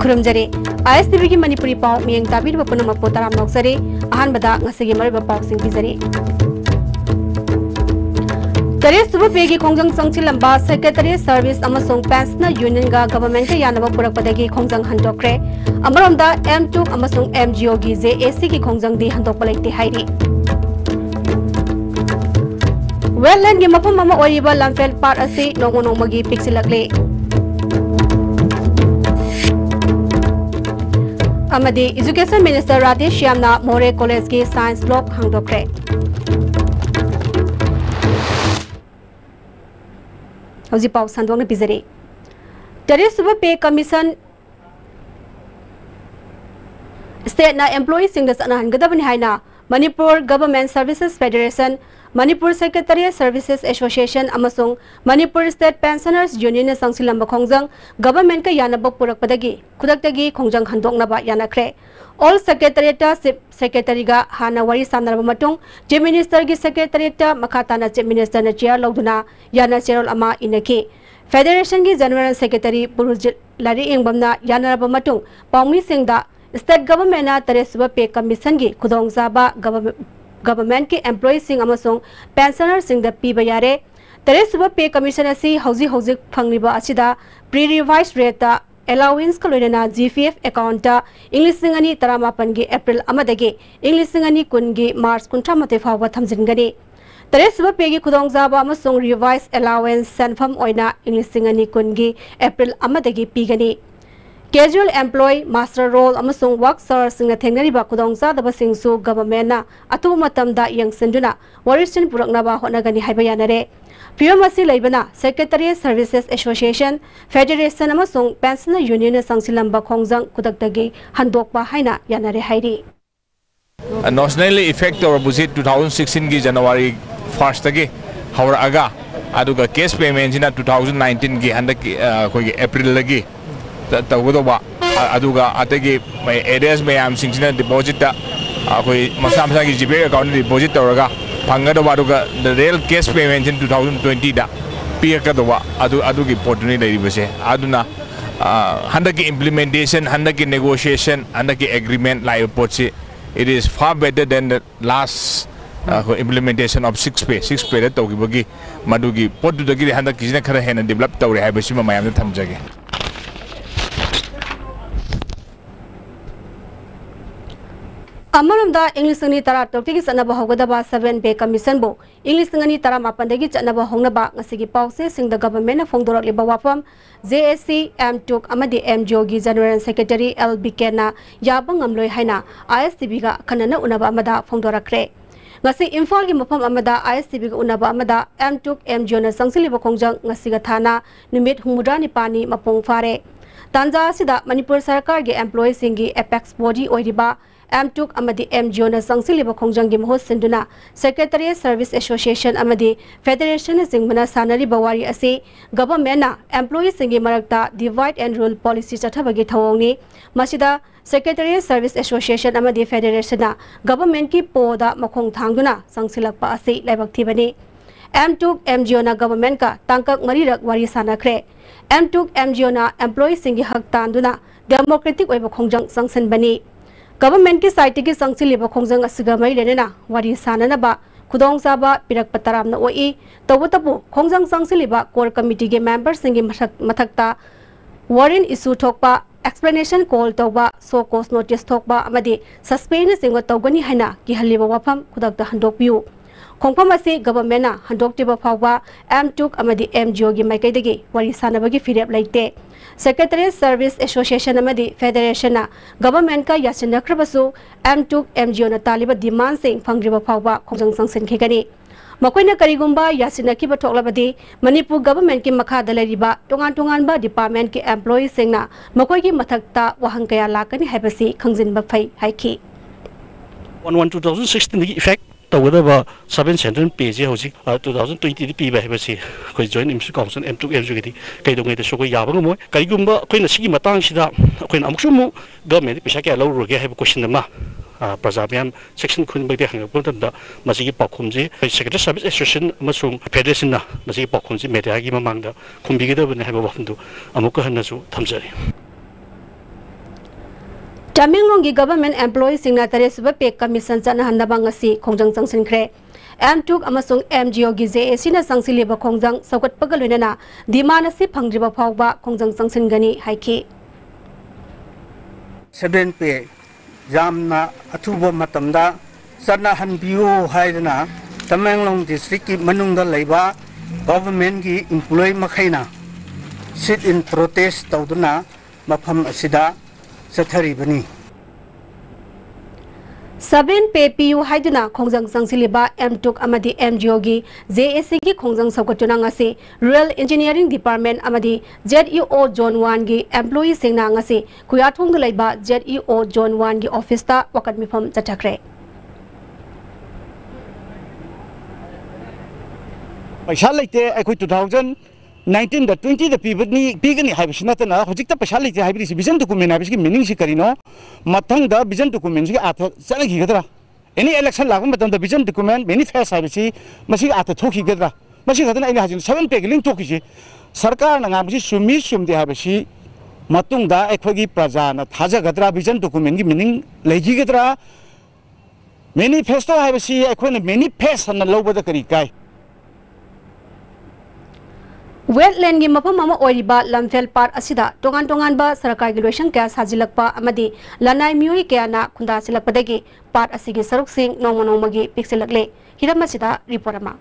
खुरमजरे ISTV की मणिपुरी पाव मियंग ताबीर बपुनम पोताराम नौसरे अहान बदा ngasi मरब पाव सिंह बिजरे तरे सुबह पेगी खोंजंग संगचिलंबा सेक्रेटरी सर्विस अमसोंग पेंशनर यूनियन गा गवर्नमेंट के यानब पुरकपदगी खोंजंग हंदोक्रे अमरोंदा M2 अमसोंग MGO की JAC की खोंजंग दी हंदोक पलेक्ति हाइरी वेललैंड के मफम अमा ओइबा लंफेल पार्ट असी नोंगो नोंगमगी पिक्सिलकले अमदी एजुकेशन मिनिस्टर राधेश श्यामना मोरे कॉलेज के साइंस ब्लॉक हांगदोक्रे हौजी पाव संदोंग पिजरे तरे सुबह पे कमीशन स्टेट ना एम्प्लॉई सिंग दस अनहनगदबनि हाइना Manipur government services federation Manipur secretary services association अमसोंग मणिपुर स्टेट पेंशनर्स यूनियन संगसिलंब खोंजंग गवर्नमेंट का यानब पुरकपदगी खुदक्तगी खोंजंग हंदोंगनबा यानख्रे ऑल सेक्रेटरीट चीफ सेक्रेटरी गा हाना वरी सानरब मतुंग चीफ मिनिस्टर की सेक्रेटरीट मखाताना चीफ मिनिस्टर ने चेयर लौदुना याना चेरोल अमा इनकी फेडरेशन की जनरल सेक्रेटरी पुरुज लारी इंगबमना यानरब मतुंग पाउमी सिंगदा स्टेट गवर्नमेंट तरे सुबह पे कमीशन की खुदोंगजाबा गवर्नमेंट के एम्प्लॉई सिंग अमसोंग पेंशनर सिंग द पीबा यारे तरे सुबह पे कमीशन असी हौजी हौजी फंगलिबा असिदा प्री रिवाइज रेट अलाउंस का लोइना GPF अकाउंट इंग्लिश सिंगनी तरामापन की अप्रैल अमदगे इंग्लिश सिंगनी कुन की मार्च कुंठा मते फाव थमजिनगनी तरे सुबह पे की खुदोंगजाबा अमसोंग रिवाइज अलाउंस सेनफम ओइना इंग्लिश सिंगनी कुन की अप्रैल अमदगे पीगनी कैजुअल एम्प्लॉय मास्टर रोल अमसोंग वर्कसर सिंग थेंगनरिबा खुदोंगजादबा सिंगसु गवर्नमेंट अतु मतमदा यंगसिंदुना वरिष्ठन पुरकनबा होनगनी हाइबा यानरे फिरम असी लेबना सेक्रेटरी सर्विसेज एसोसिएशन फेडरेशन अमसोंग पेंशनर यूनियन संगसिलंबा खोंजंग कुदक्तगी हंदोकबा हाइना यानरे हाइरी nationally effect or budget 2016 की जनवरी 1st तक हौरअगा अदुगा केस पेमेंट जिना 2019 की हंदक कोई अप्रैल लगी तगदोबा अदुगा अतगी एरियाज में आम सिंगना डिपॉजिट कोई मसा मसा की GPF अकाउंट डिपॉजिट तौरगा फंगदोबा अदुगा the real cash payment in 2020 दा पियकदोबा अदुगी पोर्टनी लेरिबसे अदुना हंदकी इम्प्लीमेंटेशन हंदकी नेगोशिएशन हंदकी एग्रीमेंट लाइव पोची it is far better than the last implementation of 6 pay that tawgi madugi potu dagi handa kisina khara hena develop tawri haibasi ma mayam thamjage अमरमदा इंग्लिश संगनी तरा तोक्ति चनब होगदबा 7 पे कमीशन बो इंग्लिश संगनी तरा मापनदगी चनब होंगनबा ngasi पाउसे सिंग द गवर्नमेंट फोंदोरकलिबा वाफम JAC M2 अमदि MGO की जनरल सेक्रेटरी LBK ना याबंग अमलोय हाइना ISTV गा खनन उनबा अमदा फोंदोरकरे ngasi इंफाल की मफम अमदा ISTV गा उनबा अमदा M2 MGO ना संगसिलिबा खोंजंग ngasi गा थाना निमित हुमुद्रा निपानी मपोंग फारे तांजा सिदा मणिपुर सरकार के एम्प्लॉय सिंग की एपेक्स बॉडी ओइरिबा M2 अमदी MGO ना संगसिलिबा खोंजंग की महोत सिंदुना सेक्रेटरी सर्विस एसोसिएशन अमदी फेडरेशन सिंगमना सानरी बवारी असे गवर्नमेंट ना एम्प्लॉई सिंग की मरक्ता डिवाइड एंड रूल पॉलिसी चथबगी थवोंगनी मसिदा सेक्रेटरी सर्विस एसोसिएशन अमदी फेडरेशन ना गवर्नमेंट की पोदा मखोंग थांगदुना संगसिलकपा असे लाइबक थिबनी M2 MGO ना गवर्नमेंट का तांकक मरीरक वारी सानख्रे M2 MGO ना एम्प्लॉई सिंग की हक तांदुना डेमोक्रेटिक ओइबा खोंजंग संगसनबनी गवर्नमेंट की साइट की संगसिलिबा खोंजंग असिगा मई लेनेना वारी साननबा खुदोंगजाबा पिरक पतरामना ओई तबतबु खोंजंग संगसिलिबा कोर कमिटी के मेंबर सिंगी मथक्ता वारंट इशू थोकपा एक्सप्लेनेशन कॉल तौबा सो कोस नोटिस थोकपा अमदि सस्पेंड सिंग तौगनी हाइना की हलिबा वाफम खुदक्ता हंदोकपियु खोंफम असे गवर्नमेंट ना हंदोकतिबा फावबा M2 अमदि MGO की माइकैदगी वारी सानबगी फिरेप लाइते सेक्रेटरी सर्विस एसोसिएशन अमदि फेडरेशन ना गवर्नमेंट का यासिनख्रबसु M2 MGO ना तालिबा डिमांड सिंग फंग्रिबा फावबा खोंजंग संगसनखेगनी मकोइना करिगुंबा यासिनखिबा थोकलबदि मणिपुर गवर्नमेंट की मखादा लेरिबा तोंगान तोंगानबा डिपार्टमेंट के एम्प्लॉई सिंगना मकोइ की मथक्ता वहंग कया लाकनी हैबसी खंगजिनबा फै हाइखी 2016 की इफेक्ट तौगदबा 7 सेंट्रल पेज हौजी 2020 पीबा हैबसी कोई जॉइंट इम्स काउंसिल M2 MGO की कईदोंगे तो कोई याबंग मोय करिगुंबा कोइना सिगी मतंग सिदा कोइना अमुसुमु गवर्नमेंट पैसा क्या लौरोगे हैब क्वेश्चन मा प्रजाबियान सेक्शन खुन बगे हंगपदा मसिगी पाखुमजे सेक्रेटरी सर्विस एसोसिएशन अमसुंग फेडरेशन ना मसिगी पाखुमजे मीडिया की ममांगदा खुंबिगदबने हैब वफंदु अमुक हन्नसु थमजरी Tamenglonggi government employees singna taresuba pay commission chana handaba ngasi khongjang changsinkhre M2 amasung MGO gi JAC na sangsiliba khongjang saukat pagaloina dimana si phangjiba phawba khongjang changsingani haiki 7 pay jamna athuba matamda chana hanbiu haidana Tamenglong district ki manungda leiba government gi employee makhaina sit in protest tawduna mafam asida Sathari Sabin PPU Haiduna Khongjang Sangsiliba M2 Amadi MGO gi JAC gi Khongjang Saukatuna ngasi Rural Engineering Department Amadi ZEO Zone 1 gi employee singna ngasi Kuyathong da laiba ZEO Zone 1 gi office ta wakat mifam chathakre Paisa laite ai 2019 da 20 da pigani haibisina tana hojikta paisa laite haibisi vision document haibisi meaning si karino mathang da vision document si atha chalagi gadra any election lagu matam da vision document manifest haibisi masi atha thoki gadra masi gadana ai hajin 7 page link thoki si sarkar na ngamsi sumi sumde haibisi matung da ekhogi praja na thaja gadra vision document gi meaning leji gadra manifesto haibisi ekhona manifest na lobada kari kai Wetland gi mapam ama oiriba lamfel part asida tongan ba sarakar gi lotion kya sajilakpa amadi lanai miui kya na khunda silakpadagi part asigi saruk sing nongmagi pixelakle hiram asida report ama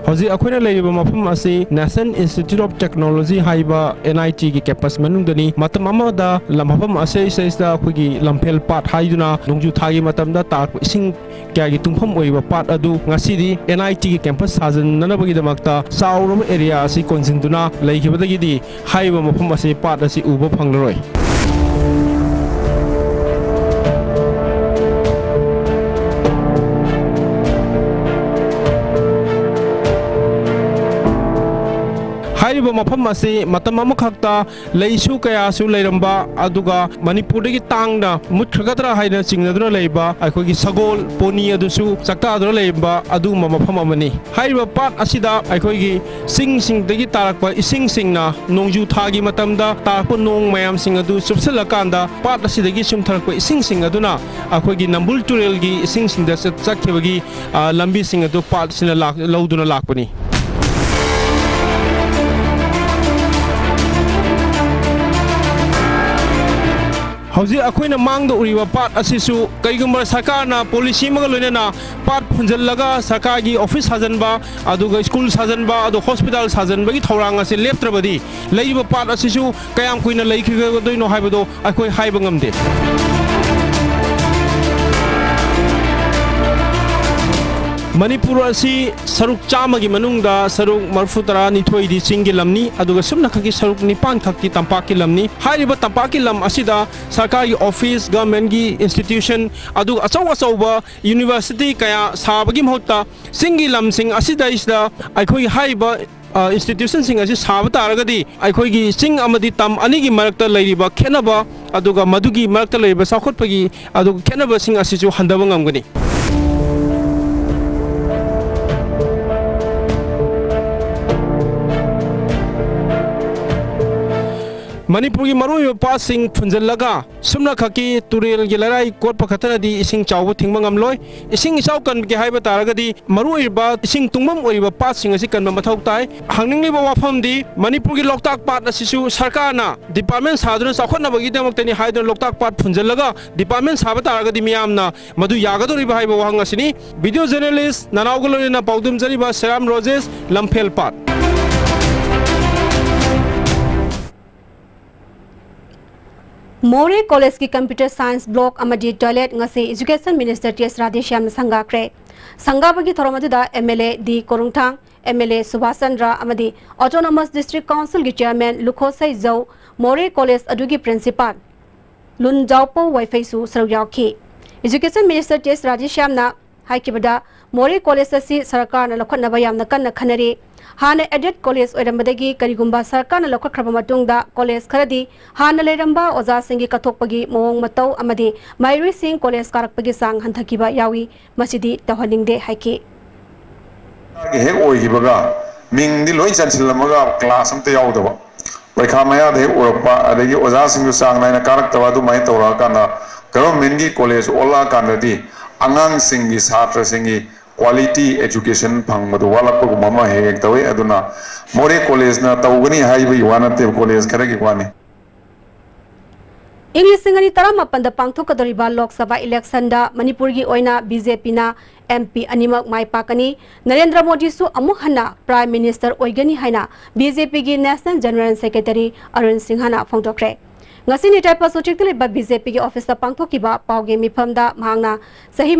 Hoji akhona leiba mafam ase National Institute of Technology haiba NIT gi campus manungdani matam amada lamhapam ase saista khogi lamphel part haiduna nongju thagi matamda tar ising kya gi tungpham oiba part adu ngasidi NIT gi campus sajan nanabagi damakta saurum area asi konjinduna leihibadagi di haiba mafam ase part asi uba phanglaroi Hariba mafam ase matam amakakta leisu kaya su leiramba aduga Manipur gi tangna mutkhagatra haina chingnaduna leiba aikogi sagol poni adusu chakta adura leiba adu mafam amani hariba pat asida aikogi sing dagi tarakpa ising singna nongju thagi matamda tarakpa nong mayam sing adu subsalakanda pat asidagi sumtharakpa ising aduna aikogi nambul turel gi ising singda chakhebagi lambi sing adu pat sina lauduna lakpani Hauji akoina mangda uriba part asisu kaigumba sarkarna policy maga loinana part phunjallaga sarkargi office sajanba aduga school sajanba adu hospital sajanba gi thorang ase leptrabadi leiba part asisu kayam kuina leikhiga doino haibado akoi haiba ngamde Manipur asi saruk chamagi manungda saruk marfutara nithoi di singi lamni aduga sumna khaki saruk nipan khakti tampaki lamni hairiba tampaki lam asida sarkari office government gi institution aduga achawa university kaya sabagi mahutta singi lam sing asida isda aikhoi haiba institution sing asi sab taragadi aikhoi gi sing amadi tam ani gi marakta leiriba khenaba aduga madugi marakta leiriba sakhotpagi aduga khenaba sing asi ju handaba ngamgani Manipur gi marui passing phunjallaga sumna khaki turel gi larai kot pakhatana di ising chawbu thingma ngamloi ising isau kan gi haiba taragadi marui ba ising tungmam oiba passing asi kan mathau tai hangningli ba wafam di Manipur gi loktak pat asisu sarkarna department saduna sakhona bagi damak tani haidon loktak pat phunjallaga department saba taragadi miyamna madu yagadori ba haiba wahang asini video journalist nanawgolona paudum jari ba Seram Roses lamphel pat More College ki Computer Science Block amadi toilet ngasi Education Minister T.S. Radheshyam sangha kre sangha bagi thoromadu da MLA di Korungthang MLA Subhasandra amadi Autonomous District Council ki Chairman Lukhosai Zau More College adugi Principal Lun Jaupo Wi-Fi su saryauki Education Minister T.S. Radheshyam na haikibada More College asi sarkar na lokhana bayam na kan khanari Hana Adet College Oirambadagi Karigumba Sarkana Lokakraba Matungda College Karadi Hana Leramba Oza Singi Katokpagi Moong Matau Amadi Mairi Singh College Karakpagi Sang Hantakiba Yawi Masidi Tahaningde Haiki Hek Oihibaga Ming लोई चंसिलमगा class अमते यावदबा पैखा मया दे उरपा अदगी ओजा सिंगु सांग नायना कारक्तबा दु मै तौरा काना government की कॉलेज ओला कानदी अंगांग सिंगी छात्र सिंगी क्वालिटी एजुकेशन फंगबदु वालकपगु ममा हेक तवे अदुना मोरे कॉलेज ना तौगनी हाइबी वानते कॉलेज खरगी वानी इंग्लिश सिंगनी तराम अपंद पांगथोकदरिबा लोकसभा इलेक्शन दा मणिपुर की ओइना बीजेपी ना एमपी अनिमक माई पाकनी नरेंद्र मोदी सु अमुक हन्ना प्राइम मिनिस्टर ओइगनी हाइना बीजेपी की नेशनल जनरल सेक्रेटरी अरुण सिंहना फोंदोक्रे ngasi टाइप सुचिक्तलिबा बीजेपी की ऑफिस पांगथोकिबा पावगे मिफमदा मांगना सही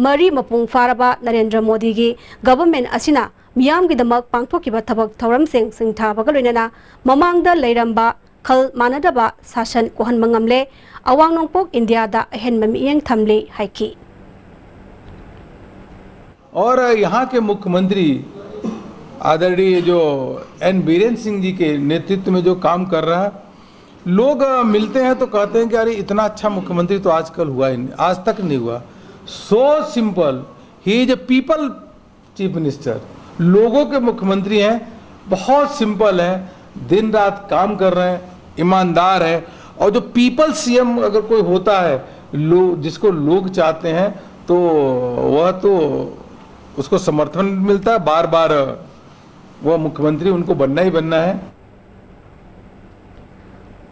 मरी मपुंग फारबा नरेंद्र मोदी की गवर्नमेंट असिना मियाम की दमक पांगथोकिबा थबक थौरम सिंह सिंथाबगा लोइनना ममांगदा लेरंबा खल मानदबा शासन कोहन मंगमले अवांग नोंपोक इंडिया दा अहन ममियंग थमले हाइकी। और यहाँ के मुख्यमंत्री आदरणीय जो एन बीरेन सिंह जी के नेतृत्व में जो काम कर रहा है, लोग मिलते हैं तो कहते हैं कि अरे इतना अच्छा मुख्यमंत्री तो आजकल हुआ ही नहीं, आज तक नहीं हुआ। So simple, he is a people chief minister, लोगों के मुख्यमंत्री हैं, बहुत सिंपल हैं, दिन रात काम कर रहे हैं, ईमानदार है। और जो पीपल सीएम अगर कोई होता है जिसको लोग चाहते हैं तो वह तो उसको समर्थन मिलता है, बार बार वह मुख्यमंत्री उनको बनना ही बनना है।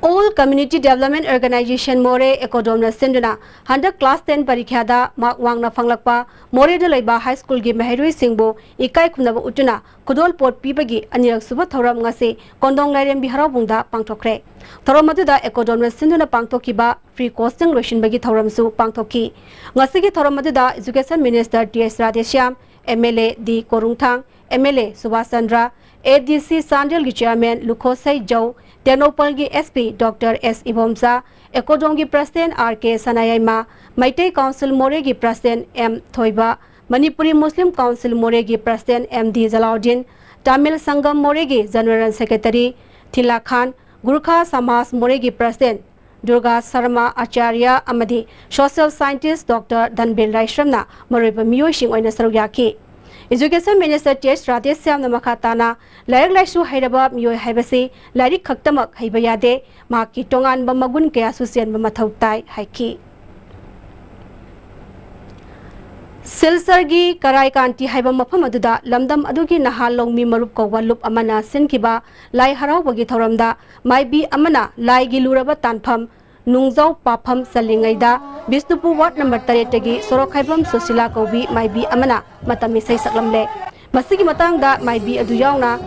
All Community Development Organization More Ecodomna Sinduna Handa Class 10 Parikhyada Mark Wangna Fanglakpa More de Laiba High School gi Meherui Singbo Ikai Kunaba Utuna Kudol Port Pibagi Anirak Suba Thoram Ngase Kondong Lairem Biharabungda Pangtokre Thoramaduda Ecodomna Sinduna Pangtokiba Free Costing Ration Bagi Thoram Su Pangtoki Ngasigi Thoramaduda Education Minister T.S. Radheshyam MLA D Korungthang MLA Subhasandra ADC Sandel gi Chairman Lukhosai Jau Technopal की SP doctor S Ibomcha एकोडोम की president RK सनायाइमा मैते council मोरे की president M थोइबा Manipuri मुस्लिम council मोरे की president MD Jalauddin Tamil संगम मोरे की general secretary थिला खान गुरखा समाज मोरे की president Durga Sharma आचार्य अमदी social scientist doctor Dhanbir रायश्रमना मरुइबा मियोइसिंग ओइना सरुक याखी Education Minister T.S. Radheshyam Namakhatana Layak Laisu Hairaba Miyoi Haibasi Larik Khaktamak Haibayade Maki Tongan Bamagun Kaya Susian Bamatautai Haiki Silsargi Karai Kanti Haiba Mapamaduda Lamdam Adugi Nahal Long Mi Marup Kawa Lup Amana Sinkiba Lai Harau Bagi Thoramda Mai Bi Amana Lai Giluraba Tanpam Nungzau Papam Salingaida Bisnupu Ward number 3 Sorokhaibam Susila Kobi Maibi Amana Matamisai Saklamle Masigi Matangda Maibi Aduyauna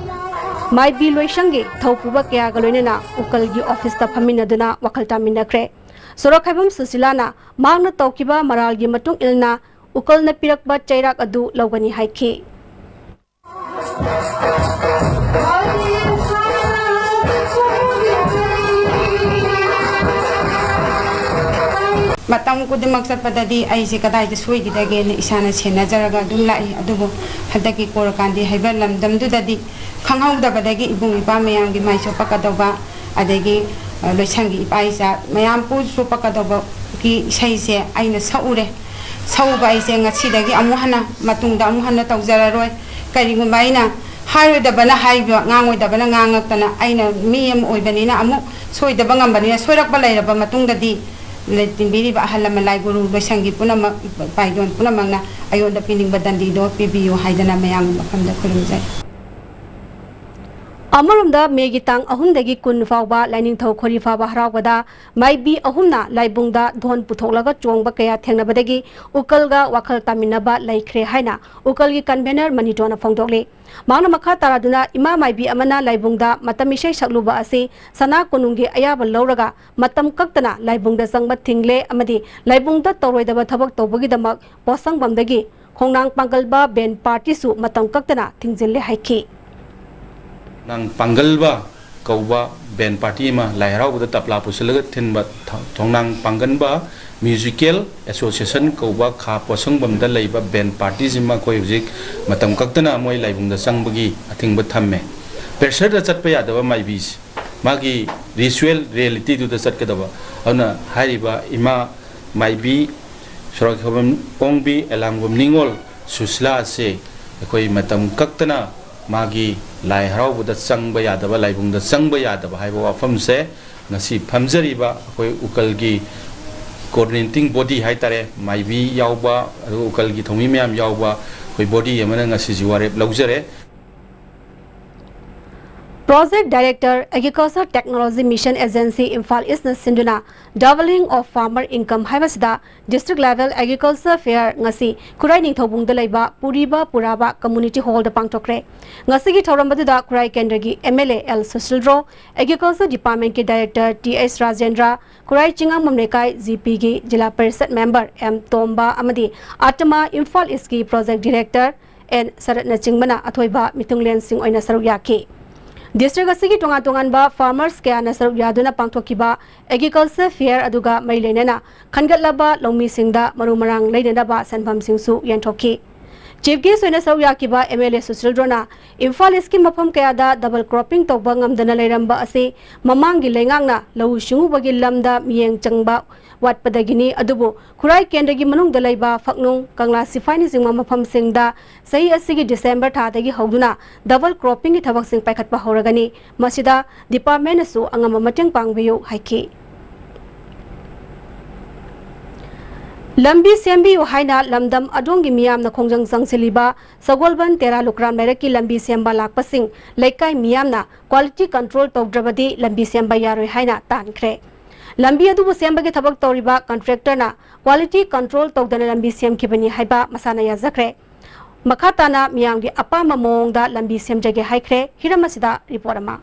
Maibi Loishangi Taupuba Kya Galonina Ukalgi Office Tapamina Duna Wakalta Minakre Sorokhaibam Susilana Magna Taukiba Maralgi Matung Ilna Ukal na Pirakba Chairak Adu Lawani Haiki Matang ko din magsapatadi ay si katay de suy gidage isana sena jaraga dum lai adubo hadaki kor kandi haiba lamdam du dadi khanghaw da badagi ibung ipa mayam gi mai so pakadaba adagi loisangi ipa isa mayam pu so pakadaba ki sai se aina saure sauba ise ngasi dagi amuhana matungda amuhana tawjara roi kari gumaina hairo da bana haiba ngangoi da bana ngangak aina miyam oibanina amu soi da bangam banina soirak balai raba matungda di Timbiri ba halam malay guru basangi puna paigon puna mangna ayon da pining badandi do PBU haidana mayang mafamda kulungjay Amarumda Megitang Ahundagi Kun Fauba Lining Tau Kori Faba Harawada Mai Bi Ahumna Laibungda Don Putolaga Chongba Kaya Tenabadagi Ukalga Wakal Taminaba Laikre Haina Ukalgi Convener Manitona Fongdole Mana Maka Taraduna Ima Mai Bi Amana Laibungda Matamishay Sakluba Asi Sana Kunungi Ayaba Lauraga Matam Kaktana Laibungda Sangba Tingle Amadi Laibungda Toroida Tabak Tobagi Damak Posang Bamdagi Hongnang Pangalba Ben Party Su Matam Kaktana Tingzille Haiki Nang Pangalba Kauba Ben Party ma Lairau with the Tapla Puselaga Tin but Tongnang Panganba Musical Association Kauba Ka Posang Bamda Laiba Ben Parties in Makoyzik Matam Kaktana Moy Laibung the Sangbagi I think but Tame Pressure the Satpaya the my bees Magi visual reality to the Satkadava Ona Hariba Ima my be Shrokham Pongbi Alangum Ningol Susla say Koi Matam Kaktana मागी लाई हराउबदा चंगबा यादबा लाइबुंगदा चंगबा यादबा हाइबा वाफमसे ngasi phamjariba akoi ukalgi coordinating body hai tare maibi yauba ukalgi thomi myam yauba koi body amana ngasi jiware laujare. Project Director Agriculture Technology Mission Agency Imphal East Sinduna doubling of farmer income haibasida district level agriculture fair ngasi Kurai Ningthobung Dalaiba Puriba Puraba Community Hall the Pangtokre ngasi gi thorambadida Kurai Kendragi MLA L Sushildro Agriculture Department ki Director TS Rajendra Kurai Chingam Mamnekai GP gi Jila Parisad member M Tomba Amadi Atama Imphal East ki Project Director N Saratna Chingmana Athoiba Mitunglen Singh oina saruk yaki District asigi tongan ba farmers kaya na saruk yaduna pangthokiba agriculture fair aduga mai lenena khangatlaba longmi singda marumarang leinena ba sanpham singsu yanthoki Chief Guest oina saruk yakiba MLA Sushildrona Imphal East ki mafam kaya da double cropping tawba ngamdana leiramba ase mamangi lengangna lau shungu bagi lamda miyeng changba watpadagini adubu Kurai Kendagi manung dalaiba faknung kangla sifaini singma mafam singda sahi asigi December thadagi hauduna double cropping ki thabak sing paikhatpa horagani masida department asu angama mateng pangbiyu haiki Lambi sembi haina lamdam adongi miyam na khongjang sangsiliba sagolban tera lukram lairaki lambi semba lakpasing laikai miyam na quality control tawdrabadi lambi semba yaroi haina tankhre Lambi adubu semba ke thabak tawriba contractor na quality control tawdana lambi sem kibani haiba masana yazakre makhatana miyam gi apama mongda lambi sem jage haikre hiramasida report ama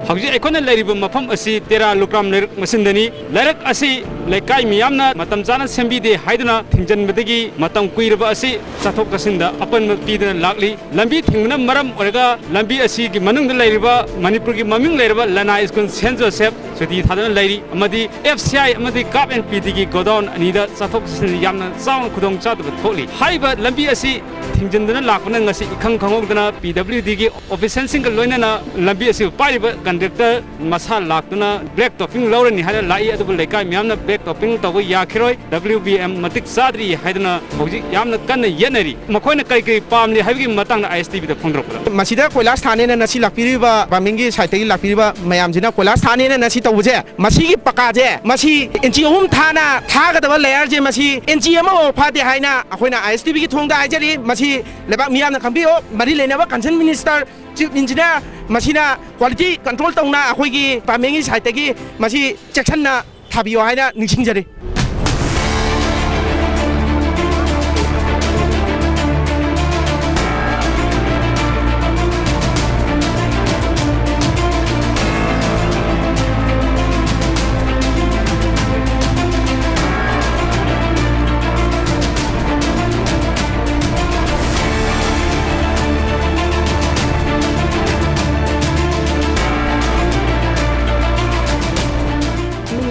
Hauji ekona lairiba mafam asi tera lukram ler masindani larak asi laikai miyamna matam jana sembi de haiduna thingjan bedagi matam kuirba asi chathok kasinda apan pidana lakli lambi thingna maram oraga lambi asi gi manung lairiba manipur gi maming lairiba lana iskun Saint Joseph soti thadana lairi amadi FCI amadi kap and PD gi godown anida chathok kasin yamna chaung khudong chadba tholi haiba lambi asi thingjan lakna ngasi ikhang khangogdana PWD gi official single loinana lambi asi pariba Director Masa Lakuna Black Topping Lauren Hana Lai at the Leka Yamna Black Topping Tago Yakiroi WBM Matik Sadri Hadana Moji Yamna Kana Yeneri Makona Kai Palm having Matang ISTV the Pondro Masida Kolas Tane and Nasi Lapiriba Bamingi Saiti Lapiriba Mayamjina Kolas Tane and Nasi Tawze Masi Pakaje Masi Inchium Tana Taga the Lairje Masi Inchiamo Party Haina Akuna ISTV Tonga Ajari Masi Lebak Miana Campio Marile never concern minister Chief Engineer Masina quality control tawna akhoi pamengi saitagi masi section na thabiyo haina ningsingjari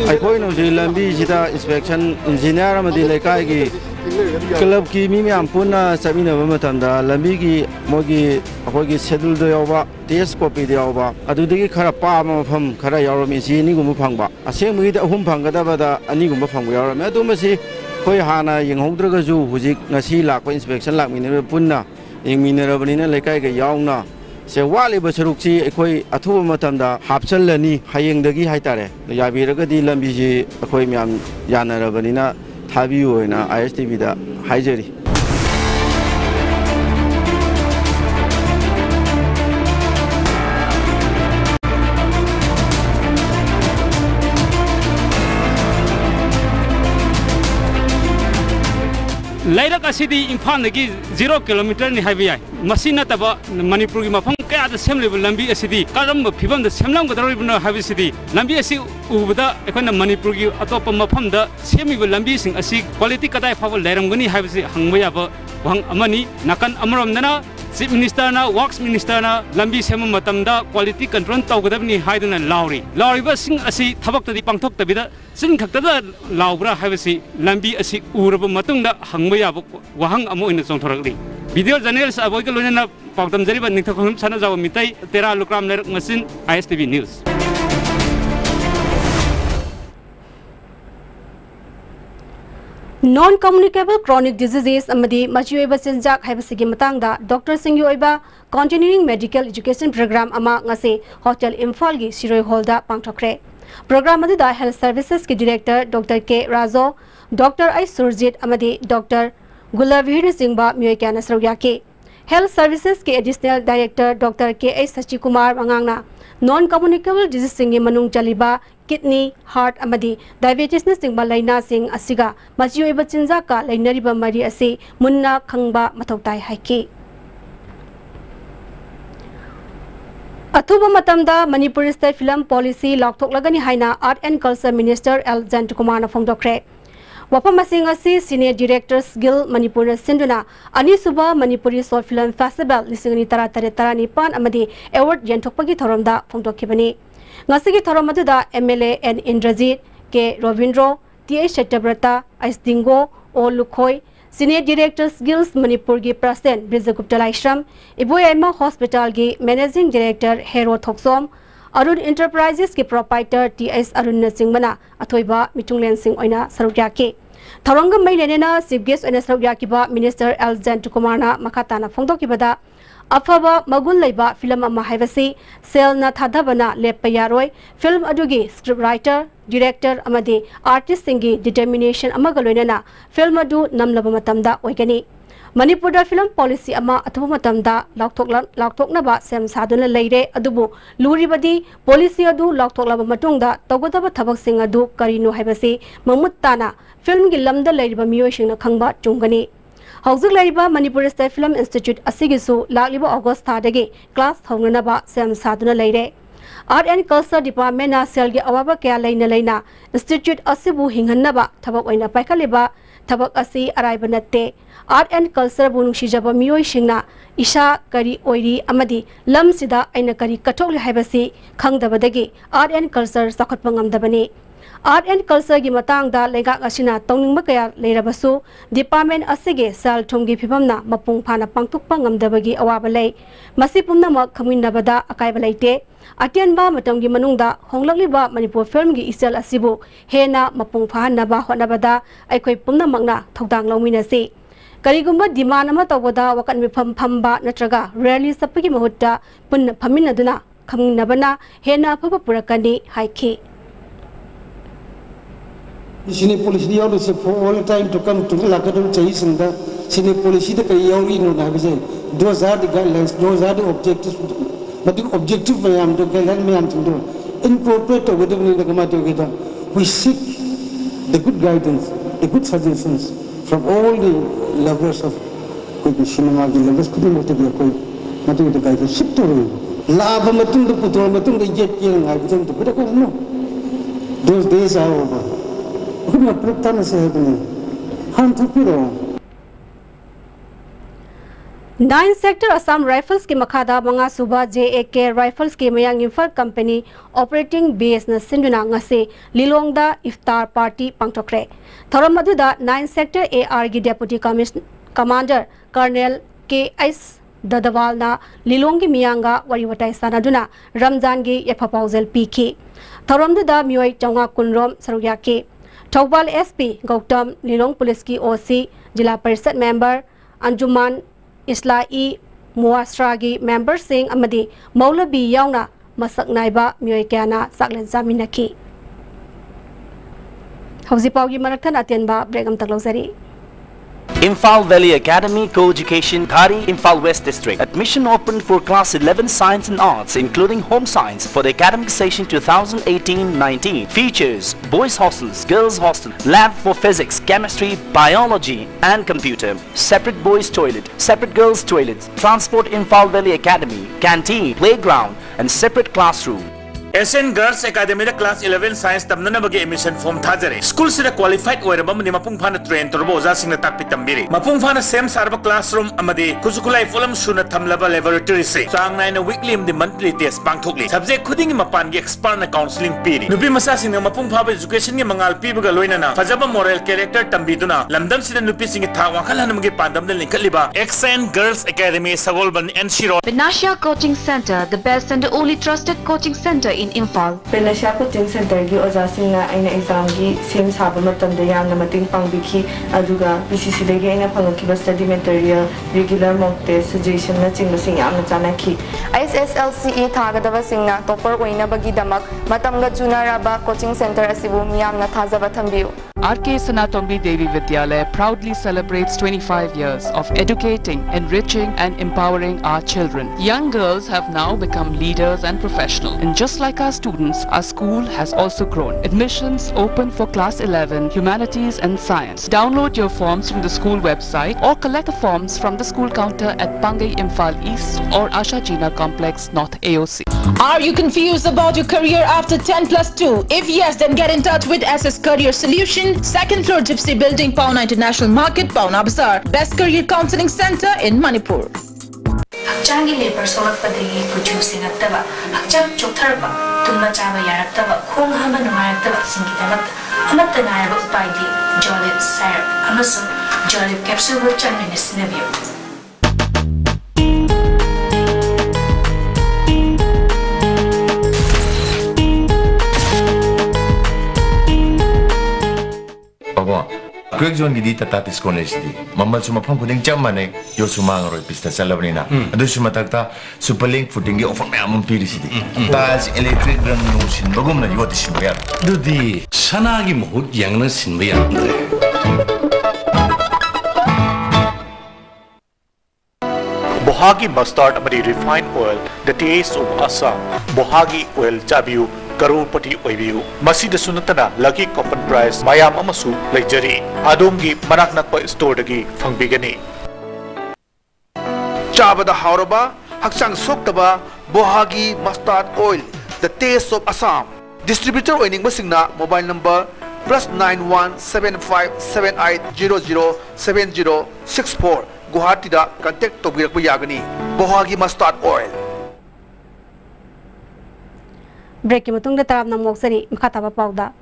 Aikoi no lambi jita inspection engineer amadi lekai gi club ki mi am puna samina mamatanda lambi gi mogi akoi gi schedule do yawa test copy do yawa adudagi khara pa ma pham khara yawrami si ni gum phangba asem gi da hum phangada bada ani gum phangba yawrami adumasi koi hana yenghodra ju hujik ngasi lakwa inspection lakmine punna yengminarabani na lekai ga yawna se wali basarukchi ekoi athuba matamda hapchalani hayengdagi haitare yabiragadi lambi ji ekoi myam yanarabani na thabiu oina ISTV da haijari Lairak asidi Imphal nagi 0 km ni haibai masina taba Manipur gi mafam kaya da semle lambi asidi karam phibam da semlam gadari bna habisidi lambi asi ubada ekona Manipur gi atopa mafam da semi lambi sing asi quality kadai fawa lairam gani habisi hangba ba wang amani nakan amaram nana Chief Minister na Works Minister na lambi sema matamda quality control tawgadabni haiduna lauri ba sing asi thabak tadi pangthok tabida sin khaktada laubra habisi lambi asi uraba matungda hangba ya wahang amo ina chongthorakli video journalist aboy ka loina pautam jariba ningthakhom sana jaw mitai tera lukram ler machine ISTV news Non-communicable chronic diseases amadi machiyoiba chinjak haibasigi matangda Dr. Singh yoiba continuing medical education program ama ngase Hotel Imphal gi Siroi Hall da pangthokre. Program aduda Health Services ki Director Dr. K. Razo, Dr. I. Surjit amadi Dr. Gulavir Singh ba miyoi kya nasrauya ke. Health Services ki Additional Director Dr. K. A. Sachikumar mangangna non-communicable disease singi manung chaliba kidney, heart amadi diabetes na singba laina sing asiga machiyoiba chinjak ka lainariba mari ase munna khangba mathautai haiki. Athuba matamda Manipur State Film Policy lakthoklagani haina Art and Culture Minister L. Jantakumar na phongdokre. Wapam asi Senior Directors Guild Manipur Sinduna Anisuba Manipuri Short Film Festival lisingani tarani pan amadi award yenthokpagi thoramda phongdokhibani. Ngasigi thoramatuda MLA N. Indrajit, K. Rovindro, T.A. Shetabrata, Ais Dingo, O. Lukhoi, Senior Directors Guilds Manipur gi President Brizagupta Laishram, Iboyama Hospital gi Managing Director Hero Thoksom, Arun Enterprises ki Proprietor T.S. Arun Singmana, Athoiba Mitunglen Singh Oina Sarugyaki. Tharongam mai lenena Chief Guest Oina Sarugyaki ba Minister L. Jantakumarna Makatana Phongdokibada Afaba Magul Leiba film ama haibasi sel na thadabana lepa yaroi film adugi script writer director amadi artist singi determination amaga loinana film adu namlaba matamda oigani. Manipur film policy ama athuba matamda laukthokna ba sem saduna leire adubu luribadi policy adu laukthokla matungda togodaba thabak sing adu karino haibasi mamutana film gi lamda leiriba miyoishina khangba chungani. Hauzik laiba Manipur State Film Institute asigisu lakliba August thadagi class thongnaba sem saduna leire. Art and Culture Department na selgi awaba kaya leina institute asibu hinghannaba thabak oina paikaliba thabak asi araiba natte. Art and Culture bu nungsijaba miyoi singna isha kari oiri amadi lam sida aina kari kathokli haibasi khangdabadagi Art and Culture sakhatpa ngamdabani. Art and Culture gi matangda legak asina tongningba kaya leirabasu department asige sal thomgi phibamna mapung phana pangtukpa ngamdabagi awaba lei masi pumnamak khaminabada akaiba leite atianba matamgi manungda honglakliba Manipur film gi isel asibu hena mapung phahanaba honabada aikoi pumnamakna thodang lawminasi karigumba demand ama tawada wakan mifam phamba natraga rarely sapagi mahutta punna phaminaduna khaminabana hena phaba purakani haiki. Sini polisi dia harus for all time to come to lakadam cai senda sini polisi de kai yauri no na bisa those are the guidelines, those are the objectives, but the objective mayam to guideline mayam to incorporate with the gamati kita. We seek the good guidance, the good suggestions from all the lovers of cinema, the lovers could not take koi the guidance. Sit to lava matung the putol matung the jet yang I to put a no. Those days are over. Nine Sector Assam Rifles ki makhada manga suba JAK Rifles ki mayang infal company operating base na sinduna ngase Lilongda iftar party pangtokre. Thoramaduda 9 Sector AR gi Deputy Commander Colonel K.S. Dadawal na Lilongi miyanga wariwatai sanaduna Ramzan gi yapapausel piki. Thoramduda miyoi changa kunrom sarugyaki. Thawbal SP Gautam Lilong Police ki OC Jila Parishad member Anjuman Islai Muasragi member Singh amadi Maulabi yauna masak naiba miyoi kayana saklen zaminaki. Hauzipaugi maraktan atianba bregam taklawzari. Imphal Valley Academy Co-Education, Khari, Imphal West District. Admission open for Class 11 Science and Arts, including Home Science, for the academic session 2018-19. Features Boys Hostels, Girls Hostel, Lab for Physics, Chemistry, Biology and Computer. Separate Boys Toilet, separate Girls Toilets. Transport Imphal Valley Academy, Canteen, Playground and separate classroom. Asian Girls Academy Class 11 Science tamnana bagi admission form thajare. School sida qualified oiraba mani mapung phana train torbo oja singna takpi tambiri. Mapung phana same sarba classroom amadi kusukulai folam suna thamlaba laboratory se. Sang naina weekly amdi monthly test pangthokli. Subject khuding mapan gi expert na counseling piri. Nupi masa singna mapung phaba education gi mangal pibaga loinana fajaba moral character tambiduna lamdam sida nupi singi tha wakal hanamgi pandam dal linkaliba Asian Girls Academy Sagolban and Shiro. Vinashya Coaching Center, the best and only trusted coaching center in in Imphal. Penasha Coaching Center gi oja singna aina exam gi sem saba matam da yamna mating pangbiki aduga BCC dagi aina phangaki study material regular mock test suggestion na chingba sing yamna chanaki. ISSLCE thagadaba singna topper oina bagi damak matamga junaraba coaching center asibu miyamna thajaba thambiu. RK Sanatombi Devi Vidyalaya proudly celebrates 25 years of educating, enriching and empowering our children. Young girls have now become leaders and professionals. And just like our students, our school has also grown. Admissions open for class 11, humanities and science. Download your forms from the school website or collect the forms from the school counter at Pangai Imphal East or Asha Jina Complex, North AOC. Are you confused about your career after 10+2? If yes, then get in touch with SS Career Solution, 2nd floor Gypsy Building, Pauna International Market, Pauna Bazaar. Best Career Counseling Center in Manipur. Hakchangi labor solakpadagi producing attaba hakchang choktarba tumma chaba yaraktaba khong hama nungayaktaba singidabat amatta nayaba upaidi jolib syrup amasu jolib capsule wo changmine sinabiyo. Quick zone gidi tatatis college di. Mamal suma pang kuding jamane yo suma ngaro pista salabnina. Adu suma takta superlink footing gi offer me amon piri sidi. Tas electric rang no sin bagum na yoti sin bayar. Dudi sanagi mohut yang na sin bayar andre. Bohagi mustard amadi refined oil, the taste of Assam. Bohagi oil chabiu. Karupati oibiu masida sunatana lucky coupon price mayam amasu leijari adongi manak nakpa store dagi fangbigani chabada hauraba hakchang soktaba bohagi mustard oil the taste of Assam distributor oining basingna mobile number +917578007064 Guwahati da contact tobirakpa yagani bohagi mustard oil. Break mutung da tarap na moksani makataba pauda.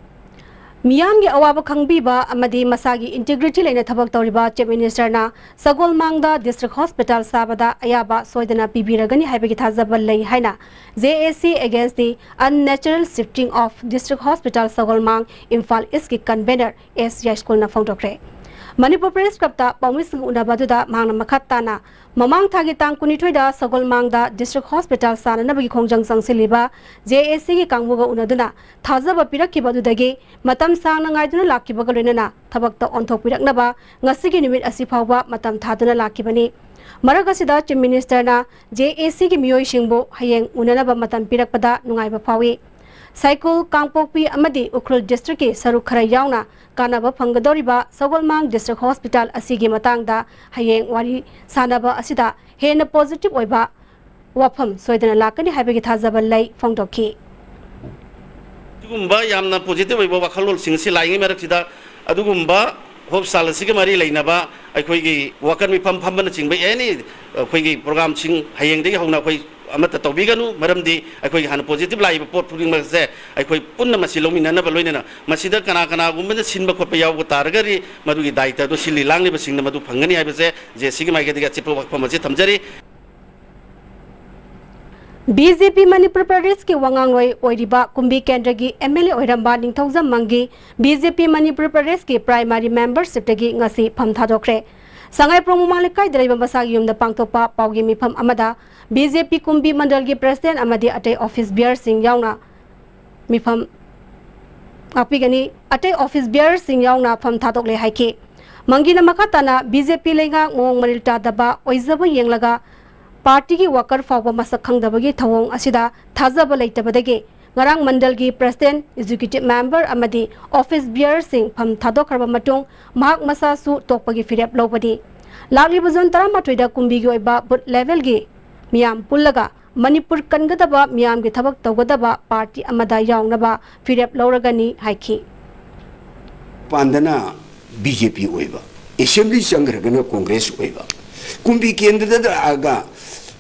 Miyam gi awaba khangbiba amadi masagi integrity leina thabak tawriba chief minister na Sagol Mangda district hospital sabada ayaba soidana pibiragani haibagi thajabal lei haina JAC against the unnatural shifting of district hospital Sagol Mang Imphal East ki convener S Yashkul na phongdokre. Manipur Press Club ta Paumising Unabaduda Mangna Makatana Mamang Thagi Tang Kunitwida Sagol Mangda District Hospital Sana Nabagi Kongjang Sangsiliba JAC gi Kangmuga Unaduna Thazaba Piraki Badudagi Matam Sang Nangaiduna Laki Bagalina Tabakta Ontok Piraknaba Ngasigi Nimit Asifauba Matam Thaduna Lakibani Maragasida Chief Minister na JAC gi Miyoi Shingbo Hayeng Unanaba Matam Pirakpada Nungaiba Pawi Cycle Kangpokpi Amadi Ukrul District ki Saruk Khara Yauna Kanaba Pangadoriba Sagol Mang District Hospital Asigi Matangda Hayeng Wari Sanaba Asida Hena Positive Oiba Wapam Soidana Lakani Habagi Thazabal Lay Fongdoki Dugumba yamna positive oiba wakhalol singsi laingi meraksida adugumba hope salasiga mari lainaba aikoigi wakan mi pam pam bana chingba any aikoigi program ching hayeng degi hongna koi amata tobiganu maramdi aikoigi han positive laiba pot puring magse aikoi punna masilomi nana baloina masida kana kana gumba sinba khopa yaw targari madugi daita do sili langni basingna madu phangani haibase je sigi mai gediga chipo wakpa maji thamjari BJP Manipur Pradesh ki Wangangloi Oiriba Kumbi Kendragi MLA Oiramba Ningthaujam Mangi BJP Manipur Pradesh ki primary membership tagi ngasi pham thadokre Sangai Promo Malikai Dreiba Masagi Yumda Pangtopa Paugi Mipham Amada BJP Kumbi Mandal gi President Amadi Ate Office Bear Singh Yauna Mipham Apigani Ate Office Bear Singh Yauna pham thadokle haiki Mangina Makatana BJP Lenga Mong Marilta Daba Oizaba Yenglaga Party ki worker fawba masak khangdabagi thawong asida thajaba leitabadagi ngarang mandal gi president executive member amadi office bearer sing pham thadokharba matung mahak masa su tokpagi firep lobadi lagli buzon taramatoi da kumbi gi oiba but level gi miyam pullaga manipur kangadaba miyam gi thabak tawgadaba party amada yawnaba firep loragani haiki pandana BJP oiba assembly sangragana congress oiba kumbi kendra da aga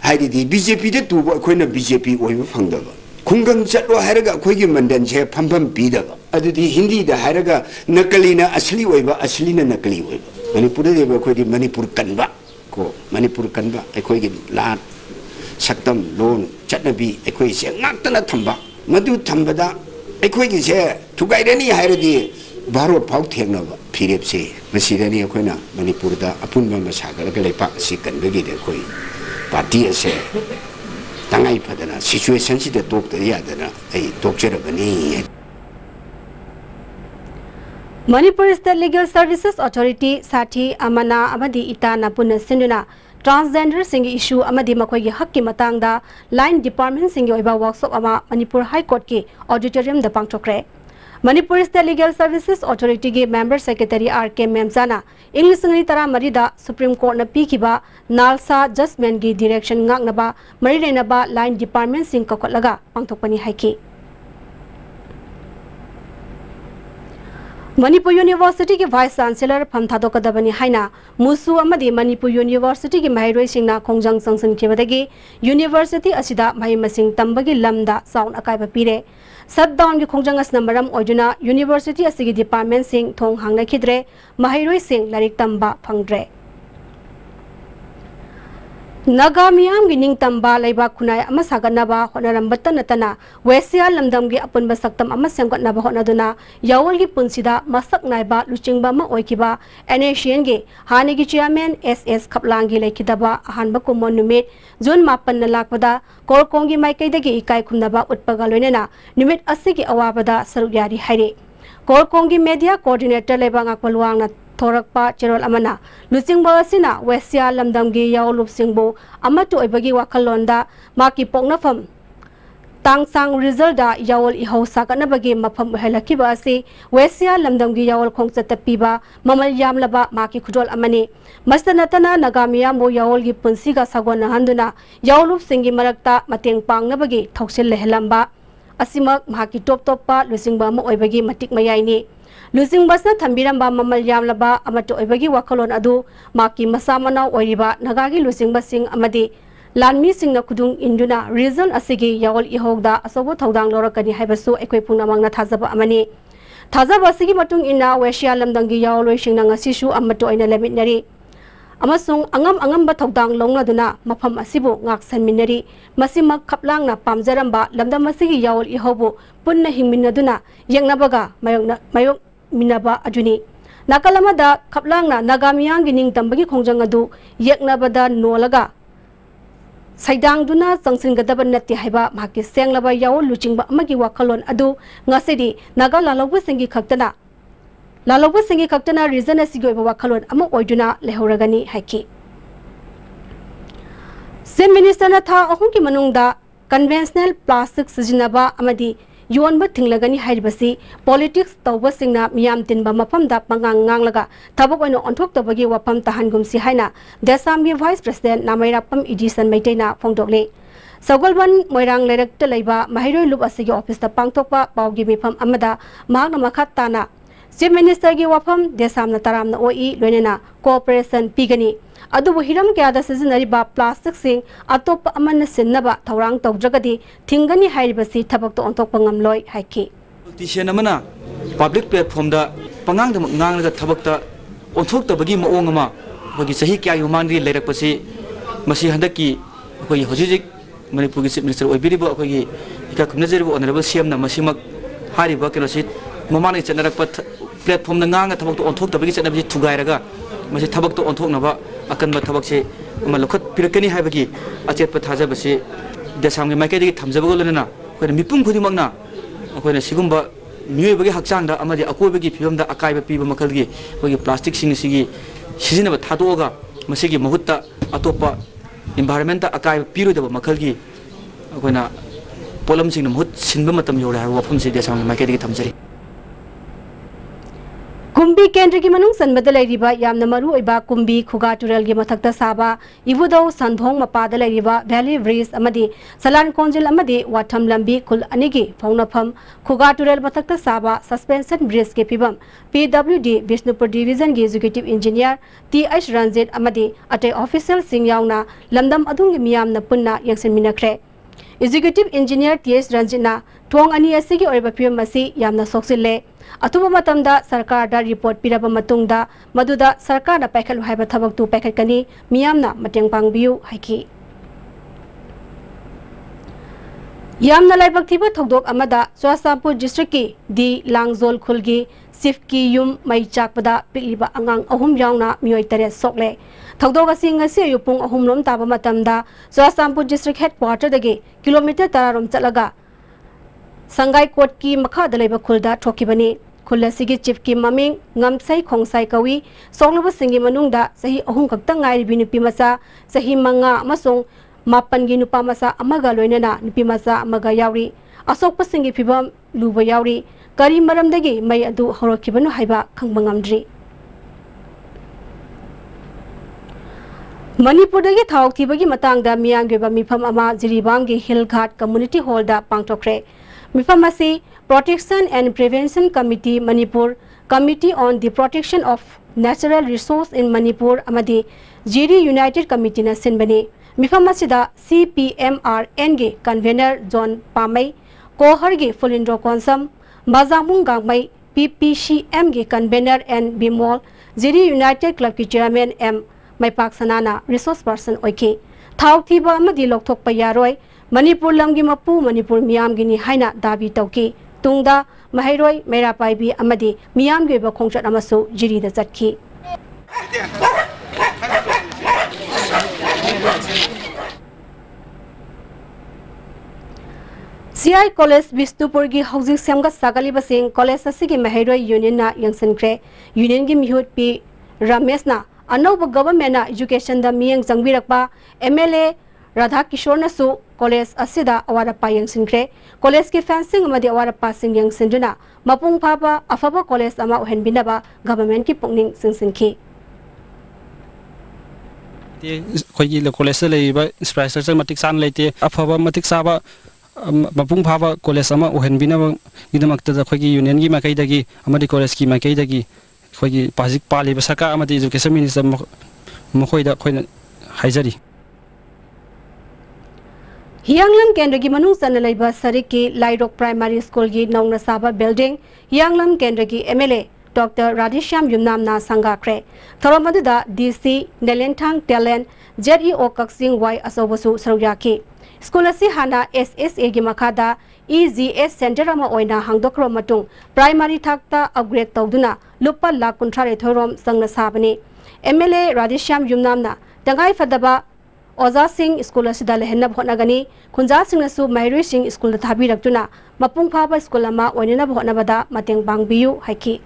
하이디 BJP데 두고 거기는 BJP 오이브 방다가 공강자로 하려가 거기 만든 제 판판 비다가 아들이 힌디다 하려가 너클리나 아슬리 오이브 아슬리나 너클리 오이브 머니푸르에 거기 머니푸르 간바 고 머니푸르 간바 거기 라 saktam loan chatnabi ekoi se ngakta na thamba मधु थम्बदा अखोई की से थुगाइरनी हायरदी भारत फाउ थेंगनब फिरेप से मसीदनी अखोइना मणिपुर दा अपुनबा मसागल के लेपा सि कनबगी दे कोई party से तंगाई Fadna situation से टोक त यादना ए टोकचरबनी Manipur State Legal Services Authority Sati Amana Amadi Itana Puna Sinduna Transgender Sing issue Amadi Makoy Haki Matangda Line Department Sing Yoiba Workshop Ama Manipur High Court Ki Auditorium the Pangchokre Manipur State Legal Services Authority Ki Member Secretary R.K. Memzana English Tara Marida Supreme Court na Pikiba Nalsa Justment Gi Direction Ngangnaba Maridenaba Line Department Sing Kokotlaga Pangtokpani Haiki Manipur University के Vice Chancellor Phamthado Kadabani Haina Musu Amadi Manipur University के Mairoi Singna Kongjang Sangsan Kibadagi University Asida Mai Masing Tambagi Lamda Sound Akaiba Pire Shutdown की Kongjang as Namaram Ojuna University Asigi Department Sing Thong Hangna Kidre Mairoi Sing Larik Tamba Phangdre Naga Miyam Gining Tamba Laiba Kunai Amasaganaba Honarambata Natana Wesia Lamdam gi Apun Basaktam Amasangot Naba Honaduna Yawal gi Punsida Masak Naiba Luchingba Ma Oikiba Anasian gi Hanigi Chairman SS Kaplangi Lekidaba Hanba Kumon Numit Zun Mapan Nalakpada Korkongi Maikaidagi Ikai Kunaba Utpagalonena Numit Asigi Awabada Sarugyari Hairi Korkongi Media Coordinator Lebanga Palwang Thorakpa Cherol Amana Lucingba Sina Wesia Lamdamgi Yaulup Singbo Amatu Ibagi Wakalonda Maki Pongnafam Tang Sang result da Yawol Iho Sakanabagi Mapam Helakiba Asi Wesia Lamdamgi Yawol Kongsata Piba Mamal Yamlaba Maki Kudol Amani Mastanatana Nagamia Mo Yawol Gipunsiga Sagwana Handuna Yaulup Singi Marakta Mateng Pang Nabagi Toksil Lehelamba Asimak Maki Top Topa Lucingba Mo Ibagi Matik Mayaini Losing Basna Tambiramba Mamal Yamlaba Amato Ibagi Wakalon Adu Maki Masamana Oiriba Nagagi Losing Basing Amadi Lanmi Sing Nakudung Induna Reason Asigi Yawol Ihogda Asobo Todang Lorakani Habasu Equipuna Magna Tazaba Amani Tazaba Sigi Matung Ina Weshia Lamdangi Yawol Shing Nangasishu Amato in a Lemitnari Amasung Angam Batodang Longaduna Mapam Asibo Ngak Sanminari Masimak Kaplang na Pamzaramba Lamdamasigi Yawol Ihobo Punna Himinaduna Yangnabaga Mayok Minaba Ajuni Nakalamada Kaplangna Nagamiyang Gining Tambagi Kongjangadu Yaknabada Nolaga Saidang Duna Sangsin Gadaban Nati Haiba Maki Sanglaba Yaw Luchingba Magi Wakalon Adu Ngasidi Naga Laloba Singi Kaktana Laloba Singi Kaktana Reason Asigo Wakalon Ama Ojuna Lehoragani Haiki Sim Minister Natha Ohunki Manungda Conventional Plastic Sijinaba Amadi Yuan ba thinglagani haibasi politics tawba singna miyam tinba mafam da pangang nganglaga thabak oino onthok tabagi wapam tahangum si haina Desam gi Vice President Namairapam Edison Maitaina phongdokle Sagolban Moirang Lerak ta leiba Mahiroi Lup asigi office ta pangthokpa pawgi mifam amada mahakna makhat tana Chief Minister gi wapam Desam na taramna oi loinena cooperation pigani Adubu hiram kaya da seasonary ba plastic sing atop aman sinnaba thaurang tawdragadi thingani hairibasi thabak to ontok pangamloi haiki politician amana public platform da pangang da ngang da thabak ta onthok ta bagi maong ama bagi sahi kya human ri lerak pasi masi handaki koi hojijik manipur gi chief minister oibiri ba koi ika kumnajeri ba honorable CM na masimak hari ba kino sit mamani chanarak pat platform da ngang da thabak to onthok ta bagi chanabi thugai raga masi thabak to onthok na ba akan ba thabak se malokhat pirakani haibagi achet pa thaja basi desam gi maike gi thamjaba lena koi mipum khudi magna koi na sigumba mioi bagi hakchang da amadi akoi bagi phibam da akai ba piba makal gi koi plastic sing sigi sizina ba thadoga masi gi mahutta atopa environment ta akai piru da makal gi koi na polam sing na mahut sinba matam yora wafam se desam gi maike gi thamjari Kumbi Kendri ki manung sanbada lairiba yamna maru oiba kumbi khuga tural gi mathakta saba ibudo sandhong mapada lairiba valley breeze amadi salan konjil amadi watham lambi kul anigi phongnafam khuga tural mathakta saba suspension bridge ke pibam PWD Bishnupur division gi executive engineer TH Ranjit amadi ate official sing yauna lamdam adung gi miyamna punna yangsin minakre executive engineer TH Ranjit na thong ani asigi oiba pibam asi yamna soksille Atuba matamda sarkar da report piraba matungda maduda sarkar na paikal haiba thabak tu paikal kani miyamna mateng pangbiu haiki Yamna laibak thiba thokdok amada Churasampur district ki di Langjol khulgi sifki yum mai chakpada pikliba angang ahum yauna mioi tare sokle thokdok asing ngasi yupung ahum lom taba matamda Churasampur district headquarter dagi kilometer tararom chatlaga Sangai court ki makha dalaiba khulda thokibani khullasigi chief ki maming ngamsai khongsai kawi soklaba singi manungda sahi ahum kakta ngai binupi masa sahi manga amasong Mapan gi nupa masa amaga loinana nupi masa amaga yauri asok pasingi phibam luba yauri kari maramdagi mai adu horokibanu haiba khangbangamdri Manipurdagi thawk thibagi matangda miyanggeba mifam ama Jiribamgi Hillghat Community Hall da pangtokre mifam asi Protection and Prevention Committee Manipur Committee on the Protection of Natural Resource in Manipur amadi Jiri United Committee na sinbani Mifam asida CPMRN ge convener John Pamai Kohar ge Fulindro Konsam Bazamung Gangmai PPCM ge convener and Bimol Jiri United Club ki chairman M Maipak Sanana resource person oike Thawk thiba amadi lokthok payaroi Manipur lamgi mapu Manipur miyam gi ni haina dabi tawki tungda Mahairoi Merapaibi amadi miyam ge ba khongchat amasu Jiri da chatki CI College Bisnupur gi Hauzik Semga Sagali Basing College asigi Mahairoi Union na Yangsankre Union gi mihut pi Ramesh na Anoba government na education da miyang jangbirakpa MLA Radha Kishore na su College asida awarapa yangsankre College ki fencing amadi awarapa sing yangsinduna mapung phaba afaba college ama uhenbinaba government ki pungning singsinki Khoyi le college le ba infrastructure matik san leite afaba matik saba mapung phaba college ama uhenbina gidamakta da khoyi union gi makai dagi amadi college ki makai dagi khoyi pasik pali basaka amadi education minister mokhoi da khoina haijari Hianglam Kendra gi manung sana laiba sariki Lairok Primary School gi nongna saba building Hianglam Kendra gi MLA Dr. Radhisham Yumnam na sangakre Thoromaduda DC Nelentang Talent ZEO Kaksing Y asobasu saryaki School asi hana SSA gi makada EGS Center ama oina hangdokro matung primary thakta upgrade tawduna lupa lakh kunthare thorom sangna sabani MLA Radhisham Yumnam na tangai fadaba Oza Singh School asida lehenna bhotnagani Khunja Singh nasu Mairui Singh School da thabi raktuna mapung phaba school ama oinina bhotnabada mateng bangbiu haiki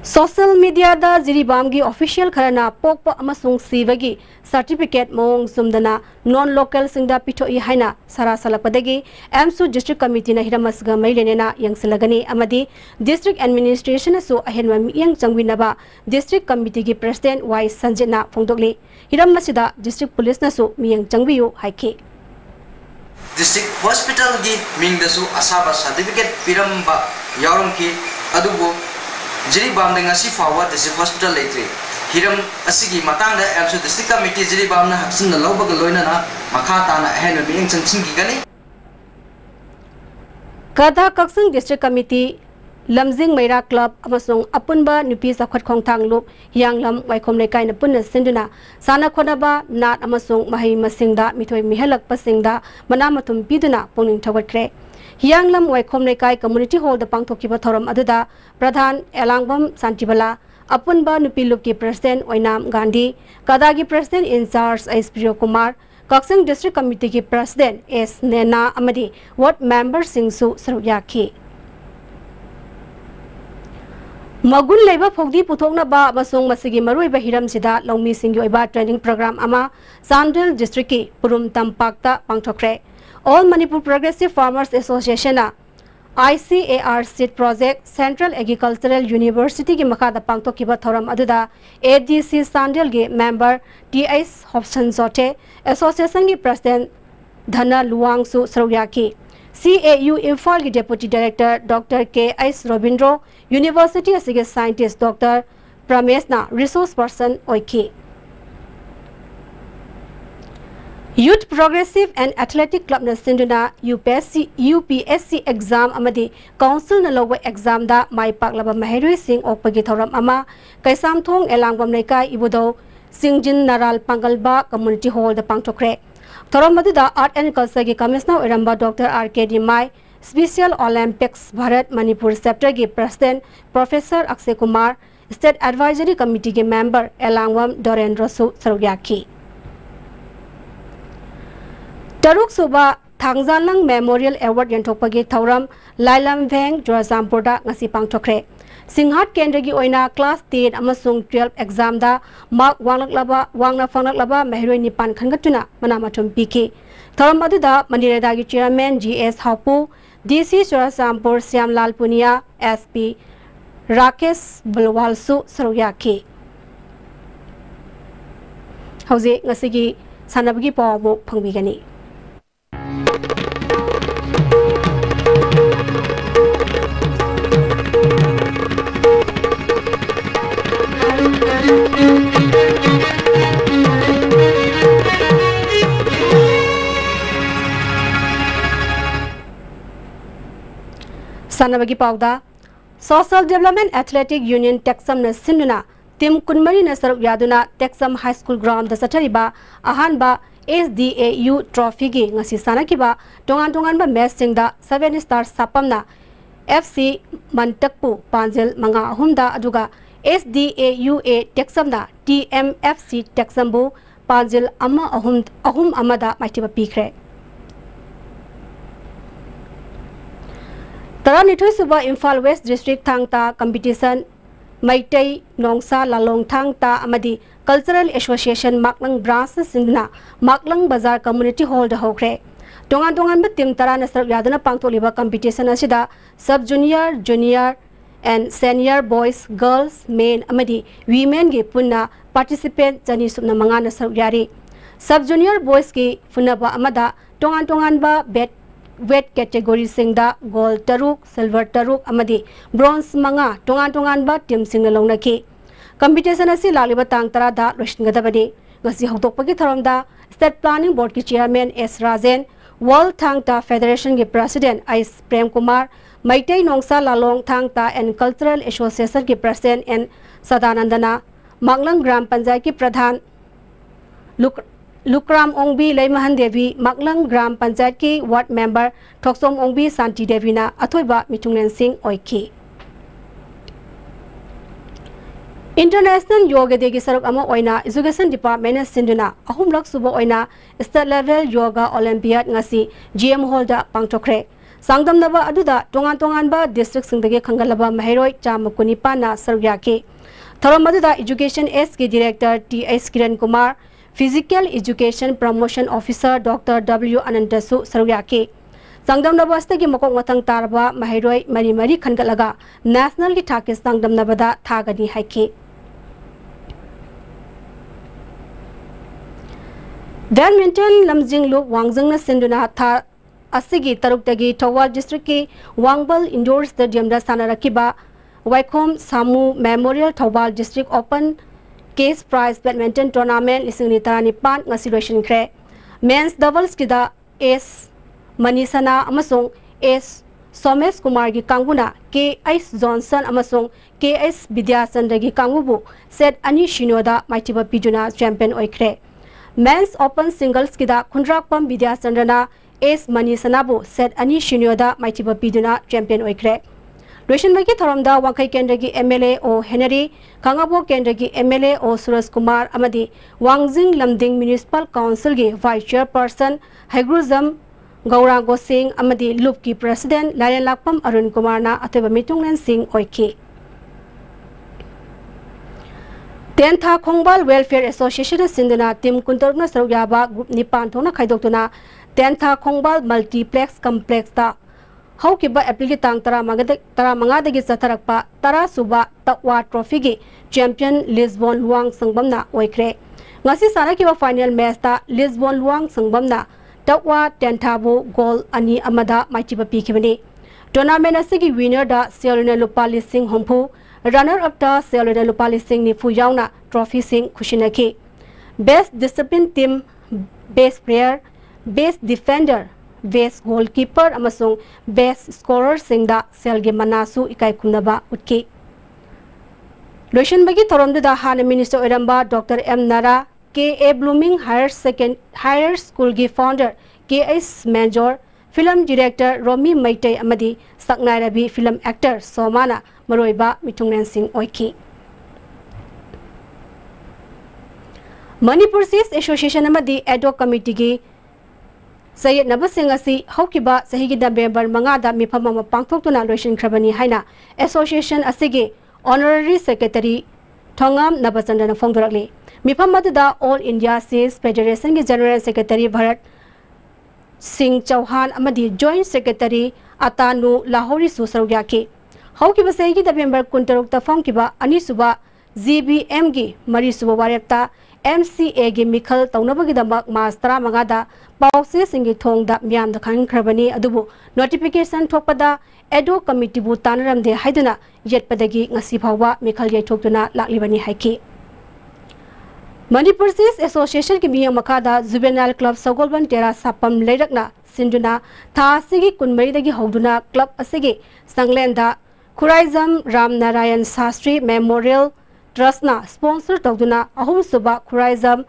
Social media da Jiribamgi official kharana pokpa amasung sivagi certificate mong sumdana non local singda pithoi haina sara salakpadagi MSU district committee na hiramasga mailenena yangsilagani amadi district administration asu ahenwa miyang changwinaba district committee gi president Y Sanjena phongdokli hiramasida district police nasu miyang changbiu haiki district hospital gi mingdasu asaba certificate piramba yaurumki adubu Jiribam dengan si fawa district hospital laitri hiram asigi matang da MSU district committee Jiribam na haksin na lawba galoina na makata na hen mi ing changching gani Kada Kaksing district committee Lamjing Maira club amasung apunba nupi sakhwat khongthang lup Hianglam Waikhom lekai na punna sinduna sana khonaba nat amasung mahai masingda mithoi mihalak pasingda manamathum piduna pungning thawatre Hianglam Waikhom lekai community hall da pangthokiba thoram aduda Pradhan Elangbam Santibala apunba nupi lup ki president Oinam Gandhi Kadagi president in charge S Priyo Kumar Kaksing district committee ki president S Nena amadi ward member Singsu Sarukyaki Magun leba fogdi puthokna ba basung masigi maroi ba hiram sida longmi singgi oiba training program ama Sandil district ki Purum Tampakta pangthokre All Manipur Progressive Farmers Association na ICAR seed project Central Agricultural University ki makada pangthokiba thoram aduda ADC Sandil ge member TS Hobson Zote association ki president Dhana Luangsu Sarukyaki CAU Imphal ki deputy director Dr. K.S. Robindro University asige scientist Dr. Pramesh na resource person oiki Youth Progressive and Athletic Club na sinduna UPSC exam amadi council na lowa exam da mai paklaba Mahairui Singh okpagi thoram ama Kaisamthong Elangbam Lekai ibudo Singjin Naral Pangalba Community Hall da pangthokre Thorom Maduda Art and Culture ki Commissioner Iramba Dr. R.K. Dimai, Special Olympics Bharat Manipur Chapter ki President Professor Akshay Kumar, State Advisory Committee ki Member Elangwam Dorendra Su Sarugyaki. Taruk Suba Thangzalang Memorial Award Yantokpagi Thauram Lailam Veng Jorasampurda ngasi pangthokre. Singhat Kendra oina class 10 amasung 12 exam da mark wangna fanglaba mehroi nipan khangatuna manamathum piki. Thoram aduda Mandireda gi chairman GS Hapu, DC Jorasampur Syamlal Punia, SP Rakesh Bulwalsu Sarugyaki. Hauze ngasigi sanabgi pawu phangbigani. Sanabagi Pauda Social Development Athletic Union Texam na Sinduna Tim Kunmari na Saruk Yaduna Texam High School Ground da Satariba Ahanba SDAU Trophy gi ngasi sanakiba tongan ba match singda 7 star sapamna FC Mantakpu Panjel manga ahumda aduga SDAUA Texamda TMFC Texambu Panjel ahum amada maitiba pikre. Taranithu Suba Imphal West District Thangta Competition Maitai Nongsa Lalong Thangta Amadi Cultural Association Maklang Branch Sindna Maklang Bazar Community Hall da hokre. Tongan ba tim tara na saruk yaduna pangtoliba competition asida sub junior, junior and senior boys, girls, men amadi women gi punna participant jani subna manga na saruk yari. Sub junior boys ki punna ba amada tongan ba weight category singda gold taruk, silver taruk amadi bronze manga tongan ba team singna longna ki. Competition asi laliba tang tara da roshingadabadi. Ngasi hokdokpagi tharamda State Planning Board ki Chairman S. Rajen, World Thangta Federation ki President Ais Prem Kumar, Maitai Nongsa Lalong Thangta and Cultural Association ki President N. Sadanandana, Maklang Gram Panjai ki Pradhan Lukram Ongbi Leimahan Devi, Maklang Gram Panjai ki Ward Member Thoksom Ongbi Santi Devi na Athoiba Mitungnen Singh Oiki. International Yoga Day ki saruk ama oina Education Department na sinduna ahumlak subo oina State Level Yoga Olympiad ngasi GM Hall da pangtokre. Sangdam naba aduda tongan ba district singdagi khangalaba maheroi chamakunipa na sarugyaki. Thoram aduda Education S ki Director T.S. Kiran Kumar, Physical Education Promotion Officer Dr. W. Anandasu sarugyaki. Sangdam naba astagi mokok matang tarba maheroi mari khangalaga national ki thakis sangdam nabada thagani haiki. Badminton Lamjing Loop Wangjang na sinduna tha asigi taruktagi Thawal District ki Wangbal Indoor Stadium da sanarakiba Waikhom Samu Memorial Thawal District Open Case Prize Badminton Tournament lisingni tarani pan ngasi roishin kre. Men's doubles kida S Manisana amasong S Somesh Kumar gi kanguna K.S. Johnson amasong K.S. Vidyasan gi kangubu set ani shinoda maitiba pijuna champion oikre. Men's Open Singles kida Khundrakpam Vidyasandrana S Manisanabu set ani shinyoda maitiba piduna champion oikre. Roshan Magi Tharamda Wangkai Kendra MLA O Henry, Kangabo Kendra MLA O Suras Kumar Amadi, Wangjing Lamding Municipal Council gi Vice Chairperson Haigruzam Gaurago Singh Amadi Lupki President Layan Lakpam Arun Kumar na ateba mitunglen Singh oiki. Tentha Khongbal Welfare Association Sinduna Tim Kuntarna Sarugyaba Group Nipan Thona Khaidokuna Tentha Khongbal Multiplex Complex ta Haukiba Applique Tang Tara Mangadagi Satarakpa Tara Suba Takwa Trophy gi Champion Lisbon Luang Sangbamna Oikre. Ngasi Sarakiba Final Match ta Lisbon Luang Sangbamna Takwa Tenthabu Goal Ani Amada Maitiba Pikibani. Tournament asigi winner da Selina Lupali Singh Hompu, runner up da Selina Lupali Singh Nifu Yauna Trophy Singh Kushinaki. Best Discipline Team, Best Player, Best Defender, Best Goalkeeper amasung Best Scorer Singda Selgi Manasu Ikai Kunaba Utki. Roshan Bagi Thoramda Hana Minister Iramba Dr. M. Nara, K.A. Blooming Higher School की founder K.S. Manjor, film director Romi Maitei amadi Saknai Rabi film actor Somana Maroiba Mitungnan Singh Oiki. Manipur Sis Association amadi ad hoc committee की Sayed Nabasing asi Hokiba Sahigi November Mangada Mipama Pangtokuna Loishin Krabani Haina Association Asigi Honorary Secretary Thongam Nabasandana Fongdorakli Mipamada All India Sis Federation की General Secretary Bharat Singh Chauhan amadi Joint Secretary Atanu Lahori Susarugyaki Hokiba Sahigi November Kuntarukta Fongkiba Anisuba ZBM की Marisuba Warepta MCA की मिखल तौनबगीदमक मास्टरा मंगादा पाउसे सिंगी थोंगदा म्यामदा खंखरबनी अदुबु notification थोपदा एडो committee बु तानरमदे हाइदुना येटपदगी ngasi phawba मिखल येथोक्तुना लाक्लिबनी हाइकी मणिपुर सिस एसोसिएशन की मियंग मखादा जुवेनाइल क्लब सगोलबन टेरा सापम लेरकना सिंदुना थासिगी कुनमरीदगी हौदुना क्लब असिगी संगलेंदा खुराइजम राम नारायण शास्त्री मेमोरियल ट्रस्टना स्पॉन्सर तौदुना अहुम सुबा खुराइजम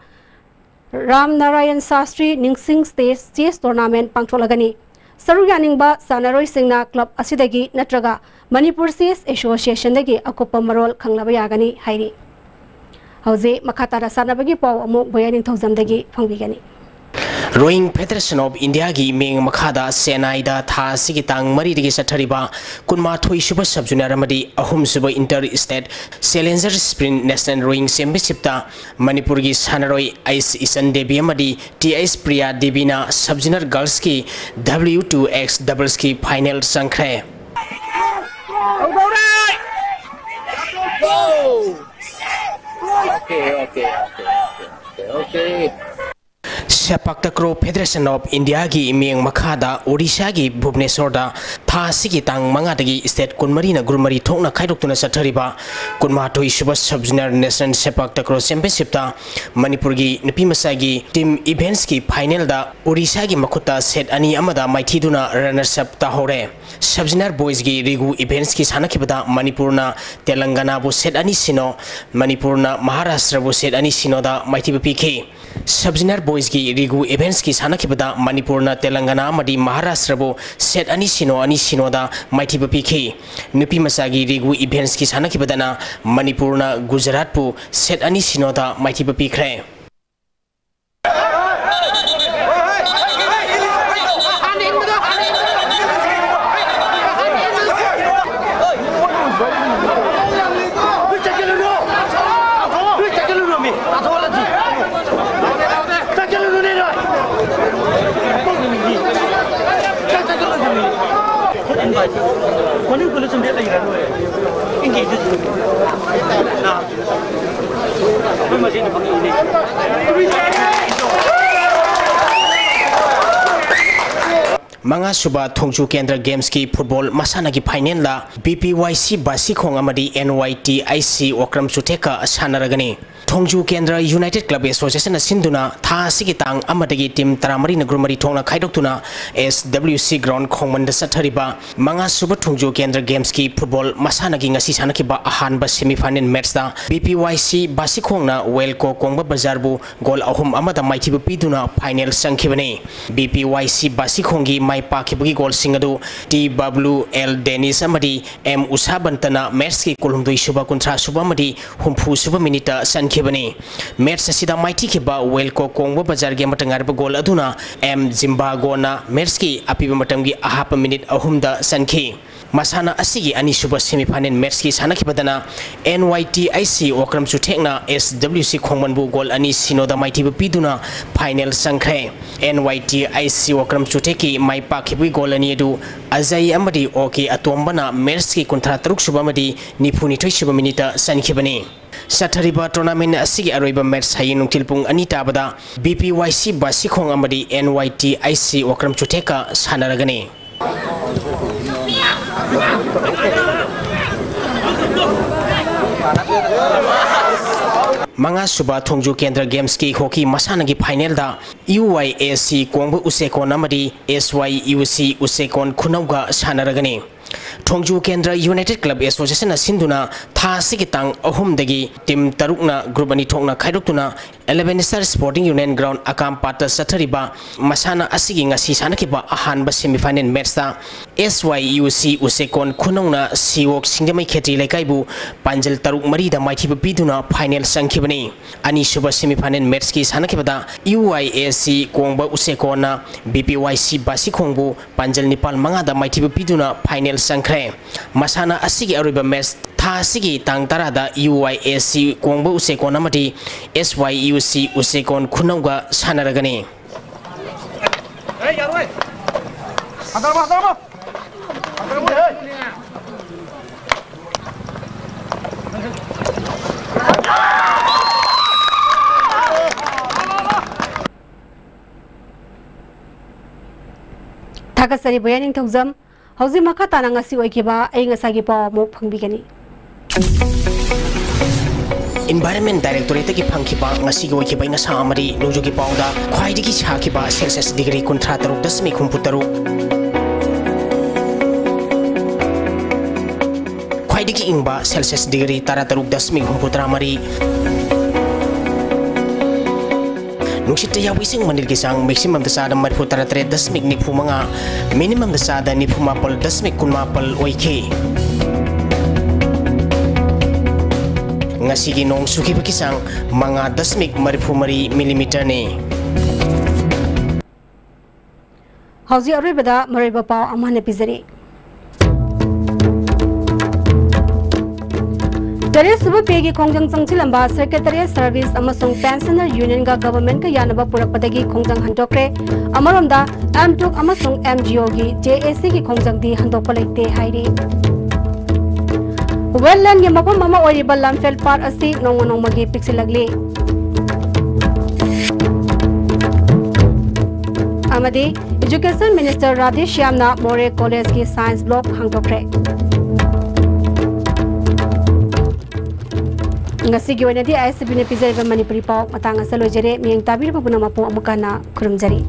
राम नारायण शास्त्री निंगसिंग स्टेज चेस टूर्नामेंट पांगथोलगनी सरुयानिंगबा सानारोई सिंगना क्लब असिदगी नत्रगा मणिपुर चेस एसोसिएशन दगी अकुप्पा मरोल खंगलाबा यागनी हाइरी हौजे मखातारा सानाबगी पाव अमुक बयानिंग थौजमदगी फंगबिगनी Rowing Federation of India की मेंग मखादा सेनाइदा था सिगी तांग मरी दिगी सथरिबा कुनमा थोई सुबह सब जूनियर मदी अहुम सुबह inter state challenger sprint national rowing championship ता मणिपुर की सानारोई आइस ईसन देवी मदी टीएस प्रिया देवीना सब जूनियर गर्ल्स की W2X डबल्स की फाइनल संख्रे सेपाक तक्रो फेडरेशन ऑफ इंडिया की मेंग मखादा ओडिशा की भुवनेश्वर दा था सिगी तांग मंगादगी स्टेट कुनमरी न गुरमरी थोकना खाइदोक्तुना सथरिबा कुनमाथोई सुबह सब जूनियर नेशनल सेपाक तक्रो चैंपियनशिप ता मणिपुर की नुपी मसागी टीम इवेंट्स की फाइनल दा ओडिशा की मखुता सेट अनी अमदा माइथीदुना रनर्स अप ताहोरे सब जूनियर बॉयज की रिगु इवेंट्स की सानखिबदा मणिपुर ना तेलंगाना बु सेट अनी सिनो मणिपुर ना महाराष्ट्र बु सेट अनी सिनो दा माइथीबु पीखी सब जूनियर बॉयज की रिगु इवेंट्स की सानखिबदा मणिपुर ना तेलंगाना मदी महाराष्ट्र बु सेट अनी सिनो दा माइथीबु पीखी नुपी मसागी रिगु इवेंट्स की सानखिबदना मणिपुर ना गुजरात बु सेट अनी सिनो दा माइथीबु पीखरे मंगा सुबह थोंजू केंद्र गेम्स की फुटबॉल मसाना की फाइनल ला BPYC बासिखोंग अमदी NYTIC ओक्रम सुटेका सानरगनी थोंजू केंद्र यूनाइटेड क्लब एसोसिएशन सिंधुना था सिगी तांग अमदगी टीम तरामरी नगुरमरी थोंगना खाइदोक्तुना SWC ग्राउंड खोंगमंद सथरिबा मंगा सुबह थोंजू केंद्र गेम्स की फुटबॉल मसाना की ngasi सानखिबा अहानबा सेमीफाइनल मैच दा BPYC बासिखोंगना वेलको कोंगबा बाजारबु गोल अहुम अमदा माइथीबु पीदुना फाइनल संखिबने BPYC बासिखोंगी माइ पाखिबगी गोल सिंगदु T WL डेनिस अमदी M उसाबंतना मैच की कुलुमदुई सुबह कुंथ्रा सुबह मदी हुमफु सुबह मिनिट संखिबने मैच असिदा माइथी खिबा वेलको कोंगबा बाजार के मतंगारबा गोल अदुना M जिम्बागोना मैच की अपिबा मतंगी अहाप मिनिट अहुमदा संखि मसाना असिगी अनिसुबा सेमीफाइनल मैच की सानखिबदना NYTIC ओक्रम सुथेकना SWC खोंगमनबु गोल अनि सिनोदा माइथीबु पीदुना फाइनल संख्रे NYTIC ओक्रम सुथेकी माइ पाखिबु गोल अनि अदु अजय अमदी ओके अतोम्बना मैच की कुंथ्रा तरुक सुबा मदी निफुनिथोय सुबा मिनिट संखिबने सथरिबा टूर्नामेंट असिगी अरोइबा मैच हाई नुंगथिलपुंग अनि ताबदा BPYC बासिखोंग अमदी NYTIC ओक्रम सुथेका सानरगने मंगा सुबह थोंजू केंद्र गेम्स की हॉकी मसाना की फाइनल दा UYAC कोंगबु उसेकोन अमदी SYUC उसेकोन खुनौगा सानरगने Thongju Kendra United Club Association Sinduna Tha Sikitang Ahumdagi Team Tarukna Group Ani Thongna Khairukuna 11 Star Sporting Union Ground Akam Pata Sathariba Masana Asigi ngasi sanakiba ahanba semi-final match ta SYUC Usekon Khunongna Siwok Singdamai Khetri Lekaibu Panjal Taruk Marida Maithiba Piduna final Sankhibani Ani Suba semi-final match ki sanakibada UIAC Kongba Usekona BPYC Basi Kongbu Panjal Nipal Mangada Maithiba Piduna final Sankre Masana Asigi Ariba match Tha Sigi Tang Tarada UIAC Kongba Usekon amati SYUC Usekon Khunongga sanaragani Thakasari Boyaning Thongzam Hausi Makha Tana ngasi oikiba ai ngasagi paw mo phangbigani Environment Directorate ki phangkiba ngasi gi oikiba ina sa amari nuju ki pawda khwaidi ki chakiba Celsius degree 33.3 khwaidi ki ingba Celsius degree 33.3 mari Nungshita yawising manil kisang maximum dasada marfu 33.9 manga minimum dasada ni pumapal 10.9 oike ngasigi nong suki pakisang mga 10.4 millimeter ni Hausi aribada mariba paw amane pizari Dari subuh pagi kongjang sangchilamba Secretariat Service amasung Pensioner Union ga government ka yanaba purakpadagi kongjang handokre amaronda M2 amasung MGO gi JAC gi kongjang di handokpa leite hairi Wetland gi mapam mama oriba Lamfel Park asi nong magi pixilagli Amadi Education Minister Radhesh Shyamna More College gi Science Block handokre ngasi gi oina di ISB ne pizai ba Manipuri paw matanga salo jere miyang tabir ba bunama po amukana kurumjari